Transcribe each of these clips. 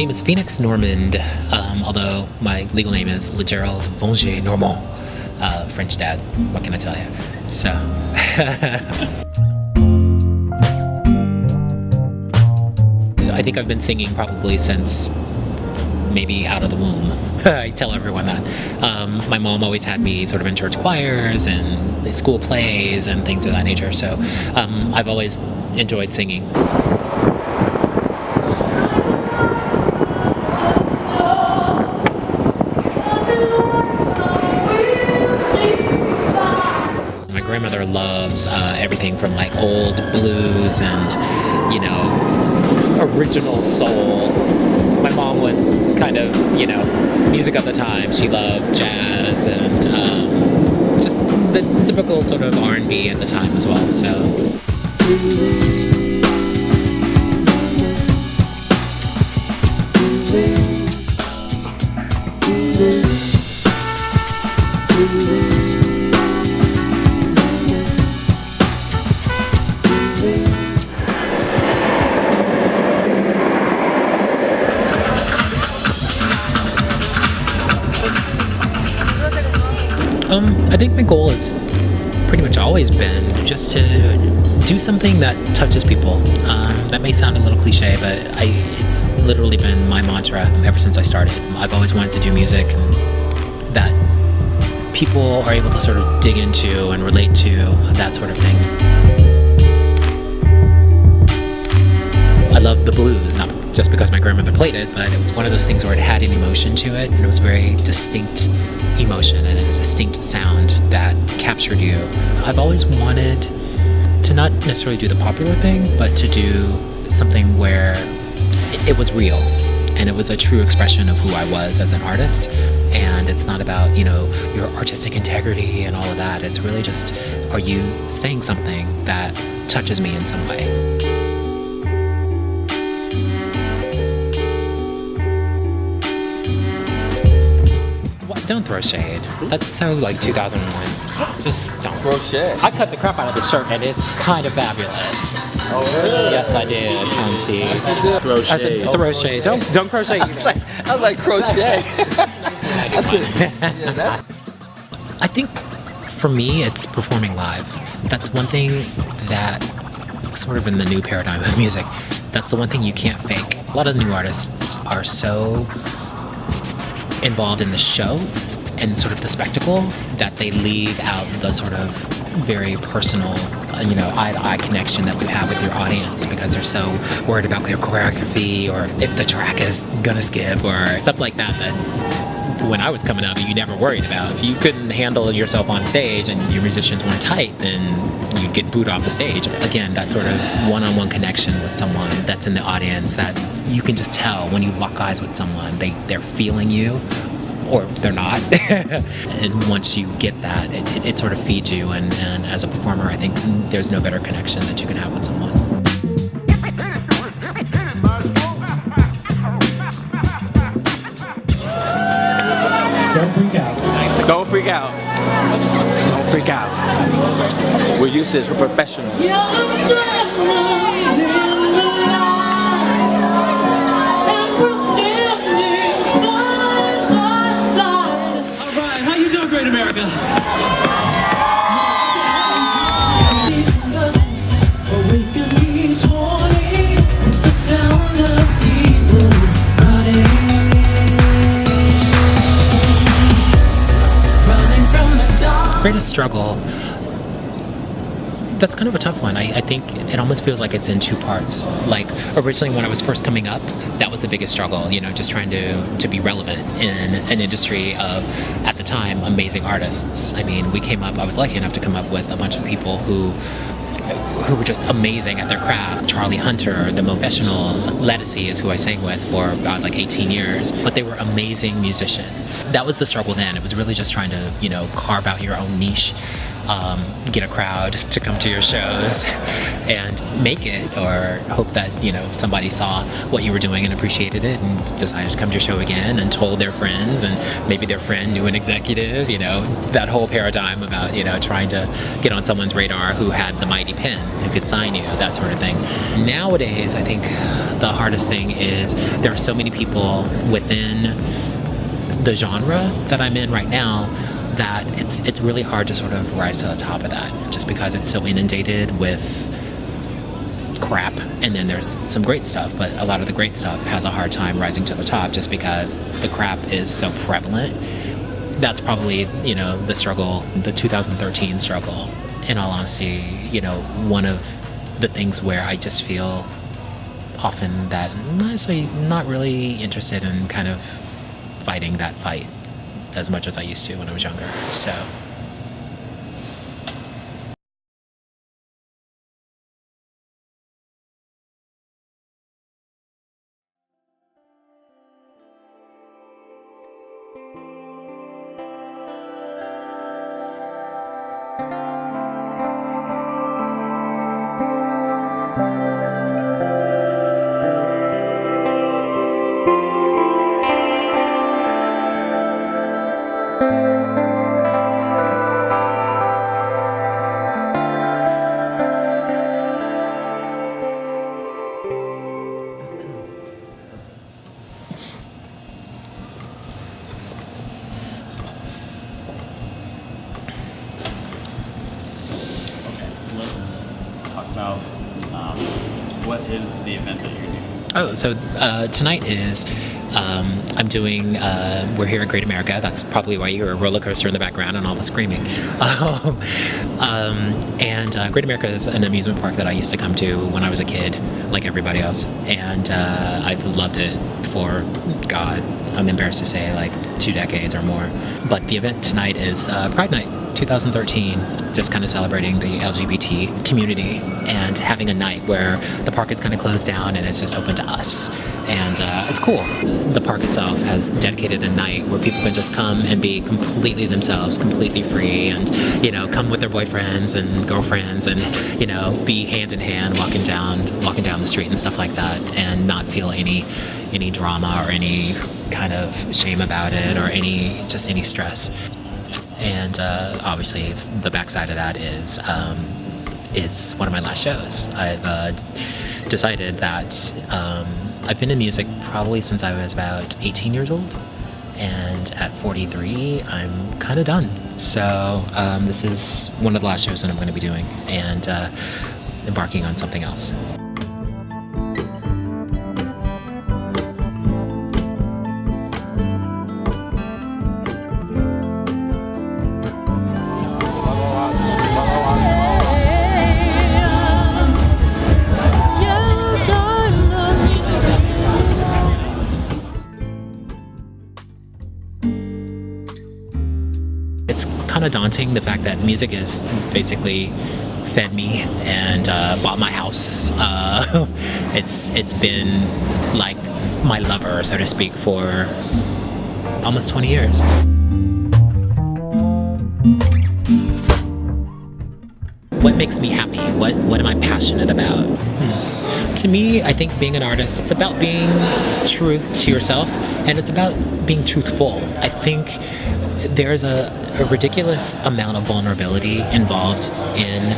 name is Phoenix Normand, although my legal name is LeGerald Vongier Normand. French dad, what can I tell you? So. I think I've been singing probably since maybe out of the womb. I tell everyone that. My mom always had me sort of in church choirs and school plays and things of that nature, so I've always enjoyed singing. My grandmother loves everything from like old blues and, original soul. My mom was kind of, music of the time. She loved jazz and just the typical sort of R&B at the time as well, so. I think my goal has pretty much always been just to do something that touches people. That may sound a little cliche, but it's literally been my mantra ever since I started. I've always wanted to do music that people are able to sort of dig into and relate to, that sort of thing. I love the blues, not just because my grandmother played it, but it was one of those things where it had an emotion to it, and it was very distinct emotion and a distinct sound that captured you. I've always wanted to not necessarily do the popular thing, but to do something where it was real and it was a true expression of who I was as an artist. And it's not about, your artistic integrity and all of that. It's really just, are you saying something that touches me in some way? Don't throw shade. That's so like 2001. Just don't. Throw shade. I cut the crap out of the shirt and it's kind of fabulous. Oh, really? Yes, I did, Auntie. Throw I said throw shade. Don't crochet. I was like crochet. That's it. Yeah, that's. I think for me, it's performing live. That's one thing that, sort of in the new paradigm of music, that's the one thing you can't fake. A lot of new artists are so involved in the show and sort of the spectacle that they leave out the sort of very personal, eye-to-eye connection that you have with your audience because they're so worried about their choreography or if the track is gonna skip or stuff like that when I was coming up, you never worried about. If you couldn't handle yourself on stage and your musicians weren't tight, then you'd get booed off the stage. Again, that sort of one-on-one connection with someone that's in the audience that you can just tell when you lock eyes with someone, they're feeling you or they're not. And once you get that, it sort of feeds you. And as a performer, I think there's no better connection that you can have with someone. Don't freak out. Don't freak out. Don't freak out. We're used to this. We're professional. Alright, how you doing, Great America? Greatest struggle, that's kind of a tough one. I think it almost feels like it's in two parts. Like originally when I was first coming up, that was the biggest struggle, just trying to be relevant in an industry of, at the time, amazing artists. I mean, I was lucky enough to come up with a bunch of people who were just amazing at their craft. Charlie Hunter, the Moefessionals, Ledisi is who I sang with for about like 18 years, but they were amazing musicians. That was the struggle then. It was really just trying to, carve out your own niche get a crowd to come to your shows and make it, or hope that somebody saw what you were doing and appreciated it and decided to come to your show again and told their friends, and maybe their friend knew an executive. That whole paradigm about trying to get on someone's radar who had the mighty pen, who could sign you, that sort of thing. Nowadays, I think the hardest thing is there are so many people within the genre that I'm in right now that it's really hard to sort of rise to the top of that, just because it's so inundated with crap. And then there's some great stuff, but a lot of the great stuff has a hard time rising to the top just because the crap is so prevalent. That's probably the struggle, the 2013 struggle, in all honesty. One of the things where I just feel often that I'm honestly not really interested in kind of fighting that fight as much as I used to when I was younger. So what is the event that you're doing? Oh, so tonight is I'm doing. We're here at Great America. That's probably why you hear a roller coaster in the background and all the screaming. And Great America is an amusement park that I used to come to when I was a kid, like everybody else, and I've loved it for God, I'm embarrassed to say, like 2 decades or more. But the event tonight is Pride Night 2013, just kind of celebrating the LGBT community and having a night where the park is kind of closed down and it's just open to us. And it's cool. The park itself has dedicated a night where people can just come and be completely themselves, completely free, and come with their boyfriends and girlfriends, and be hand in hand walking down the street and stuff like that, and not feel any drama or any kind of shame about it, or any stress. And obviously, the backside of that is it's one of my last shows. I've decided that I've been in music probably since I was about 18 years old, and at 43, I'm kind of done. So this is one of the last shows that I'm going to be doing, and embarking on something else. It's kind of daunting, the fact that music has basically fed me and bought my house. It's been like my lover, so to speak, for almost 20 years. What makes me happy? What am I passionate about? To me, I think being an artist, it's about being true to yourself, and it's about being truthful. I think there's a ridiculous amount of vulnerability involved in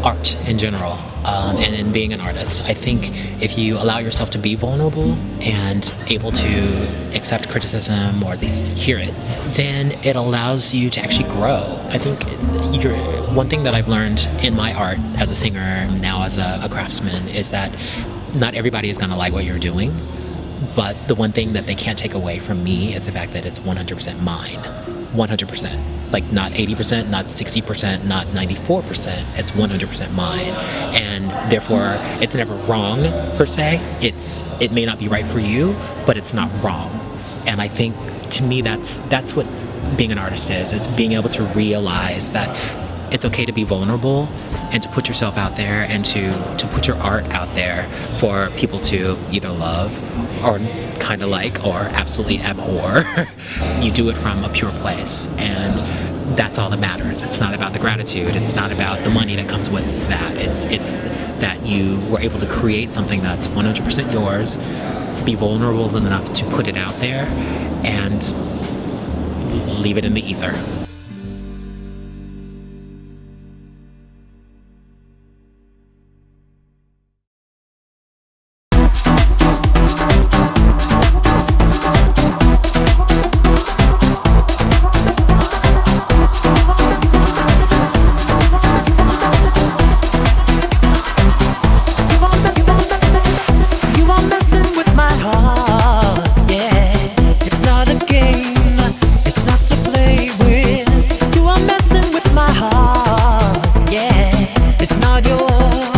art in general, and in being an artist. I think if you allow yourself to be vulnerable and able to accept criticism, or at least hear it, then it allows you to actually grow. I think one thing that I've learned in my art as a singer, now as a craftsman, is that not everybody is going to like what you're doing, but the one thing that they can't take away from me is the fact that it's 100% mine. 100%. Like, not 80%, not 60%, not 94%. It's 100% mine. And therefore, it's never wrong, per se. It may not be right for you, but it's not wrong. And I think, to me, that's what being an artist is being able to realize that it's okay to be vulnerable and to put yourself out there, and to put your art out there for people to either love or kind of like or absolutely abhor. You do it from a pure place, and that's all that matters. It's not about the gratitude. It's not about the money that comes with that. It's that you were able to create something that's 100% yours, be vulnerable enough to put it out there, and leave it in the ether. It's not yours.